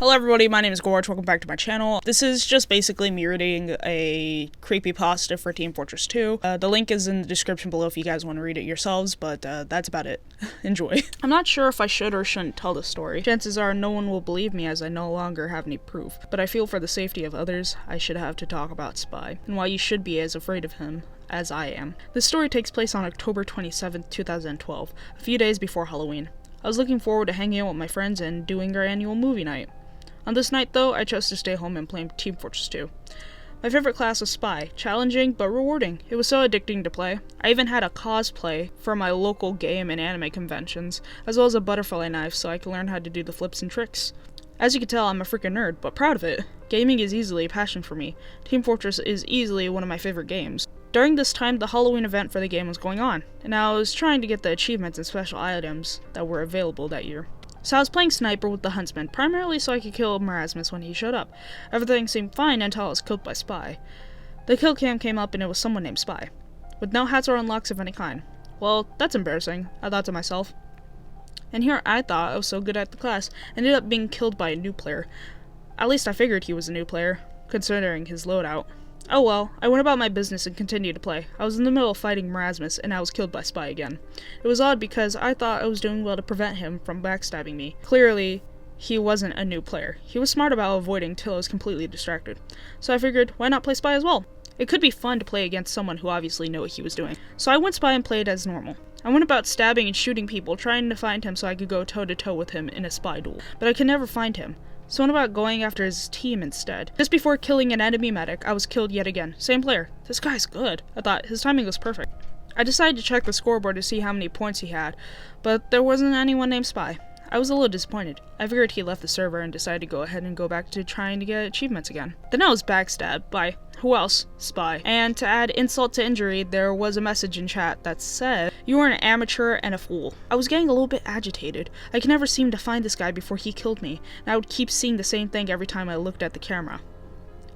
Hello everybody, my name is Gorge, welcome back to my channel. This is just basically me reading a creepypasta for Team Fortress 2. The link is in the description below if you guys want to read it yourselves, but that's about it. Enjoy. I'm not sure if I should or shouldn't tell this story. Chances are no one will believe me as I no longer have any proof, but I feel for the safety of others, I should have to talk about Spy, and why you should be as afraid of him as I am. This story takes place on October 27th, 2012, a few days before Halloween. I was looking forward to hanging out with my friends and doing our annual movie night. On this night, though, I chose to stay home and play Team Fortress 2. My favorite class was Spy, challenging but rewarding. It was so addicting to play. I even had a cosplay for my local game and anime conventions, as well as a butterfly knife so I could learn how to do the flips and tricks. As you can tell, I'm a freaking nerd, but proud of it. Gaming is easily a passion for me. Team Fortress is easily one of my favorite games. During this time, the Halloween event for the game was going on, and I was trying to get the achievements and special items that were available that year. So I was playing sniper with the huntsman, primarily so I could kill 𝓃𝓃 when he showed up. Everything seemed fine until I was killed by Spy. The kill cam came up and it was someone named Spy, with no hats or unlocks of any kind. Well, that's embarrassing, I thought to myself. And here I thought I was so good at the class, ended up being killed by a new player. At least I figured he was a new player, considering his loadout. Oh well, I went about my business and continued to play. I was in the middle of fighting 𝓃𝓃 and I was killed by Spy again. It was odd because I thought I was doing well to prevent him from backstabbing me. Clearly, he wasn't a new player. He was smart about avoiding till I was completely distracted. So I figured, why not play Spy as well? It could be fun to play against someone who obviously knew what he was doing. So I went Spy and played as normal. I went about stabbing and shooting people, trying to find him so I could go toe-to-toe with him in a Spy duel. But I could never find him. So I went about going after his team instead. Just before killing an enemy medic, I was killed yet again. Same player. This guy's good. I thought his timing was perfect. I decided to check the scoreboard to see how many points he had, but there wasn't anyone named Spy. I was a little disappointed. I figured he left the server and decided to go ahead and go back to trying to get achievements again. Then I was backstabbed by, who else? Spy. And to add insult to injury, there was a message in chat that said, "You are an amateur and a fool." I was getting a little bit agitated. I could never seem to find this guy before he killed me, and I would keep seeing the same thing every time I looked at the camera.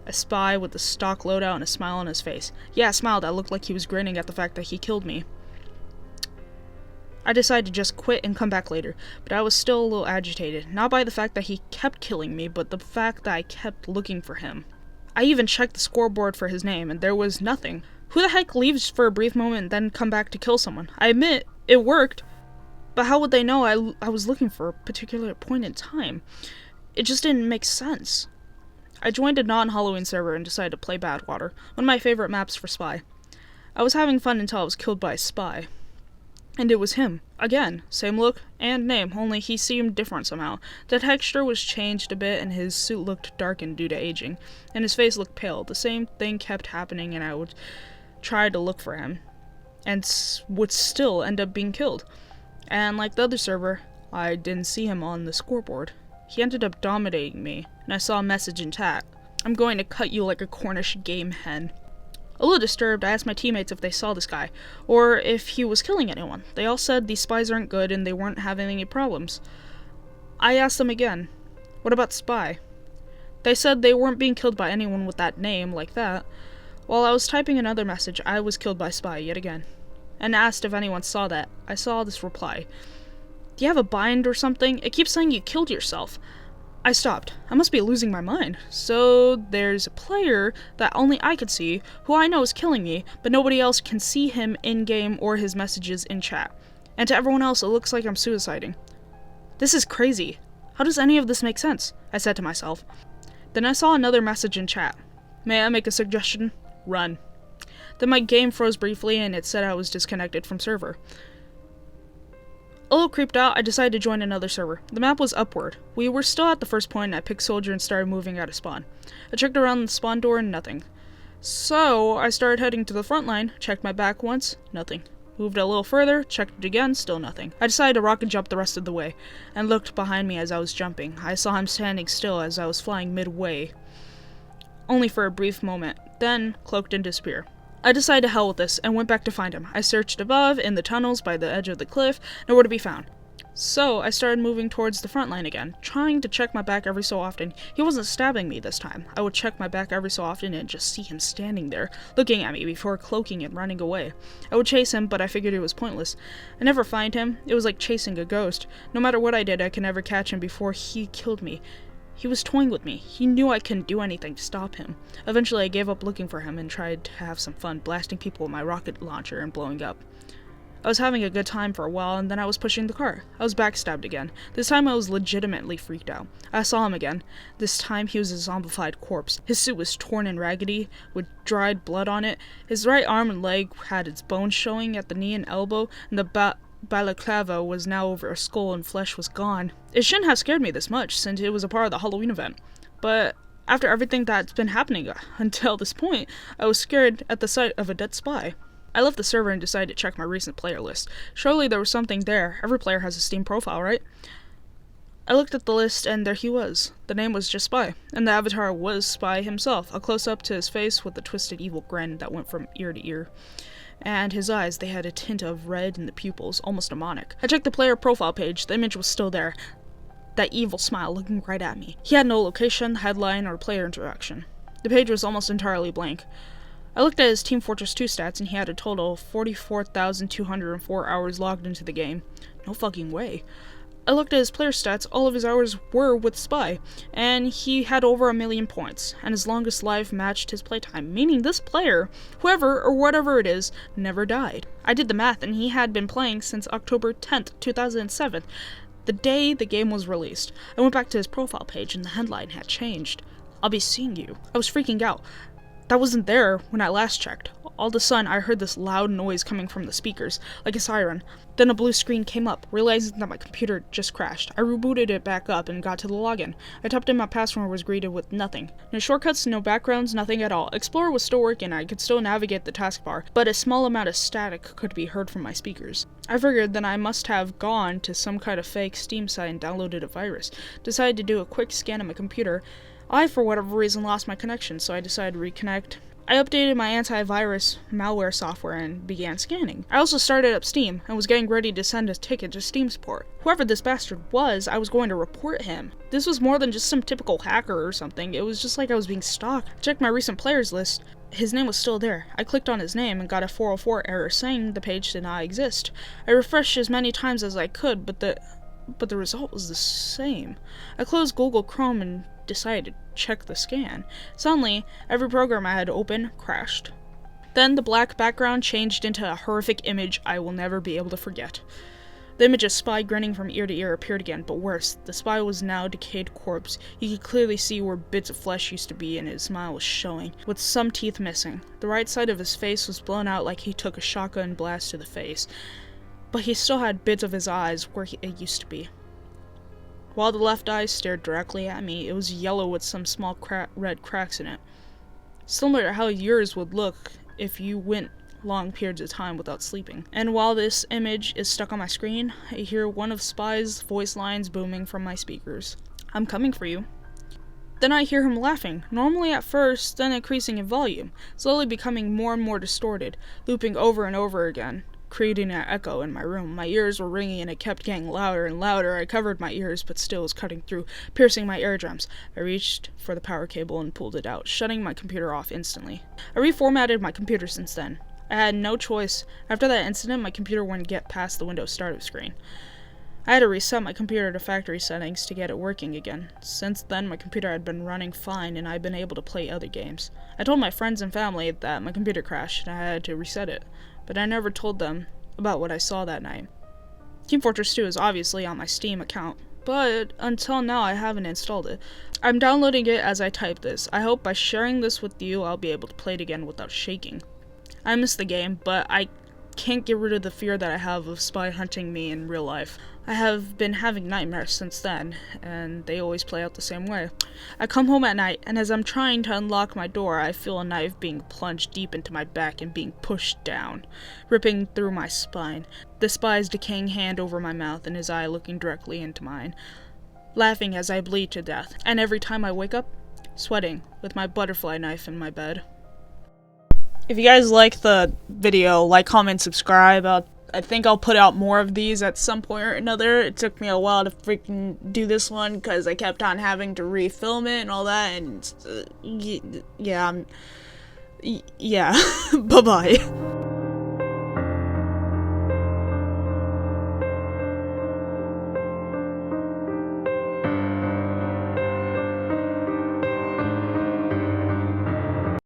A Spy with a stock loadout and a smile on his face. Yeah, a smile that looked like he was grinning at the fact that he killed me. I decided to just quit and come back later, but I was still a little agitated, not by the fact that he kept killing me, but the fact that I kept looking for him. I even checked the scoreboard for his name, and there was nothing. Who the heck leaves for a brief moment and then come back to kill someone? I admit, it worked, but how would they know I was looking for a particular point in time? It just didn't make sense. I joined a non-Halloween server and decided to play Badwater, one of my favorite maps for Spy. I was having fun until I was killed by a Spy. And it was him. Again, same look and name, only he seemed different somehow. The texture was changed a bit and his suit looked darkened due to aging, and his face looked pale. The same thing kept happening and I would try to look for him, and would still end up being killed. And like the other server, I didn't see him on the scoreboard. He ended up dominating me, and I saw a message in chat. "I'm going to cut you like a Cornish game hen." A little disturbed, I asked my teammates if they saw this guy, or if he was killing anyone. They all said these spies aren't good and they weren't having any problems. I asked them again, what about Spy? They said they weren't being killed by anyone with that name like that. While I was typing another message, I was killed by Spy yet again, and asked if anyone saw that. I saw this reply. "Do you have a bind or something? It keeps saying you killed yourself." I stopped. I must be losing my mind. So there's a player that only I could see, who I know is killing me, but nobody else can see him in-game or his messages in chat. And to everyone else, it looks like I'm suiciding. This is crazy. How does any of this make sense? I said to myself. Then I saw another message in chat. "May I make a suggestion? Run." Then my game froze briefly and it said I was disconnected from server. A little creeped out, I decided to join another server. The map was upward. We were still at the first point and I picked soldier and started moving out of spawn. I checked around the spawn door and nothing. So I started heading to the front line, checked my back once, nothing. Moved a little further, checked it again, still nothing. I decided to rocket jump the rest of the way, and looked behind me as I was jumping. I saw him standing still as I was flying midway. Only for a brief moment, then cloaked and disappeared. I decided to hell with this, and went back to find him. I searched above, in the tunnels, by the edge of the cliff, nowhere to be found. So I started moving towards the front line again, trying to check my back every so often. He wasn't stabbing me this time. I would check my back every so often and just see him standing there, looking at me before cloaking and running away. I would chase him, but I figured it was pointless. I never find him. It was like chasing a ghost. No matter what I did, I could never catch him before he killed me. He was toying with me. He knew I couldn't do anything to stop him. Eventually, I gave up looking for him and tried to have some fun, blasting people with my rocket launcher and blowing up. I was having a good time for a while, and then I was pushing the car. I was backstabbed again. This time I was legitimately freaked out. I saw him again. This time he was a zombified corpse. His suit was torn and raggedy, with dried blood on it. His right arm and leg had its bones showing at the knee and elbow, and the balaclava was now over his skull and flesh was gone. It shouldn't have scared me this much, since it was a part of the Halloween event. But after everything that's been happening until this point, I was scared at the sight of a dead spy. I left the server and decided to check my recent player list. Surely there was something there. Every player has a Steam profile, right? I looked at the list and there he was. The name was just Spy, and the avatar was Spy himself, a close-up to his face with a twisted evil grin that went from ear to ear. And his eyes, they had a tint of red in the pupils, almost demonic. I checked the player profile page. The image was still there. That evil smile looking right at me. He had no location, headline, or player interaction. The page was almost entirely blank. I looked at his Team Fortress 2 stats and he had a total of 44,204 hours logged into the game. No fucking way. I looked at his player stats, all of his hours were with Spy, and he had over 1 million points, and his longest life matched his playtime, meaning this player, whoever or whatever it is, never died. I did the math and he had been playing since October 10th, 2007, the day the game was released. I went back to his profile page and the headline had changed. I'll be seeing you. I was freaking out. That wasn't there when I last checked. All of a sudden, I heard this loud noise coming from the speakers, like a siren. Then a blue screen came up, realizing that my computer just crashed. I rebooted it back up and got to the login. I typed in my password and was greeted with nothing. No shortcuts, no backgrounds, nothing at all. Explorer was still working, I could still navigate the taskbar, but a small amount of static could be heard from my speakers. I figured that I must have gone to some kind of fake Steam site and downloaded a virus. Decided to do a quick scan of my computer. I, for whatever reason, lost my connection, so I decided to reconnect. I updated my antivirus malware software and began scanning. I also started up Steam and was getting ready to send a ticket to Steam support. Whoever this bastard was, I was going to report him. This was more than just some typical hacker or something. It was just like I was being stalked. I checked my recent players list. His name was still there. I clicked on his name and got a 404 error saying the page did not exist. I refreshed as many times as I could, but the result was the same. I closed Google Chrome and decided to check the scan. Suddenly, every program I had open crashed. Then the black background changed into a horrific image I will never be able to forget. The image of Spy grinning from ear to ear appeared again, but worse. The Spy was now a decayed corpse. You could clearly see where bits of flesh used to be and his smile was showing, with some teeth missing. The right side of his face was blown out like he took a shotgun blast to the face, but he still had bits of his eyes where it used to be. While the left eye stared directly at me, it was yellow with some small red cracks in it. Similar to how yours would look if you went long periods of time without sleeping. And while this image is stuck on my screen, I hear one of Spy's voice lines booming from my speakers. "I'm coming for you." Then I hear him laughing, normally at first, then increasing in volume, slowly becoming more and more distorted, looping over and over again, creating an echo in my room. My ears were ringing and it kept getting louder and louder. I covered my ears, but still was cutting through, piercing my eardrums. I reached for the power cable and pulled it out, shutting my computer off instantly. I reformatted my computer since then. I had no choice. After that incident, my computer wouldn't get past the Windows startup screen. I had to reset my computer to factory settings to get it working again. Since then, my computer had been running fine and I'd been able to play other games. I told my friends and family that my computer crashed and I had to reset it, but I never told them about what I saw that night. Team Fortress 2 is obviously on my Steam account, but until now I haven't installed it. I'm downloading it as I type this. I hope by sharing this with you, I'll be able to play it again without shaking. I miss the game, but I can't get rid of the fear that I have of Spy hunting me in real life. I have been having nightmares since then, and they always play out the same way. I come home at night, and as I'm trying to unlock my door, I feel a knife being plunged deep into my back and being pushed down, ripping through my spine. The Spy's decaying hand over my mouth and his eye looking directly into mine, laughing as I bleed to death, and every time I wake up, sweating with my butterfly knife in my bed. If you guys like the video, like, comment, subscribe. I think I'll put out more of these at some point or another. It took me a while to freaking do this one because I kept on having to refilm it and all that, and yeah, bye-bye.